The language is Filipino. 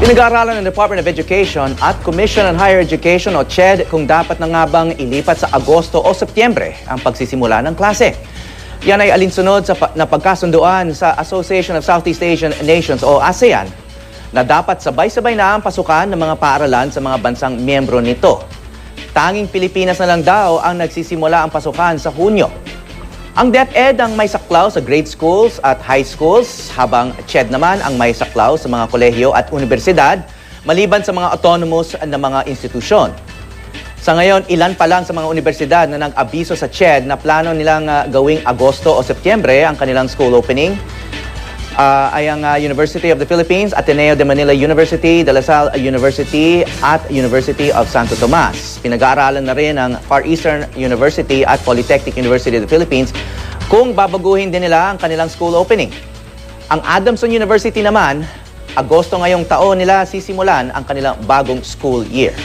Pinag-aaralan ng Department of Education at Commission on Higher Education o CHED kung dapat na nga bang ilipat sa Agosto o Setyembre ang pagsisimula ng klase. Yan ay alinsunod sa napagkasunduan sa Association of Southeast Asian Nations o ASEAN na dapat sabay-sabay na ang pasukan ng mga paaralan sa mga bansang miyembro nito. Tanging Pilipinas na lang daw ang nagsisimula ang pasukan sa Hunyo. Ang DepEd ang may saklaw sa grade schools at high schools, habang CHED naman ang may saklaw sa mga kolehiyo at universidad, maliban sa mga autonomous na mga institusyon. Sa ngayon, ilan pa lang sa mga universidad na nag-abiso sa CHED na plano nilang gawing Agosto o Setyembre ang kanilang school opening ay ang University of the Philippines, Ateneo de Manila University, De La Salle University at University of Santo Tomas. Pinag-aaralan na rin ang Far Eastern University at Polytechnic University of the Philippines kung babaguhin din nila ang kanilang school opening. Ang Adamson University naman, Agosto ngayong taon nila sisimulan ang kanilang bagong school year.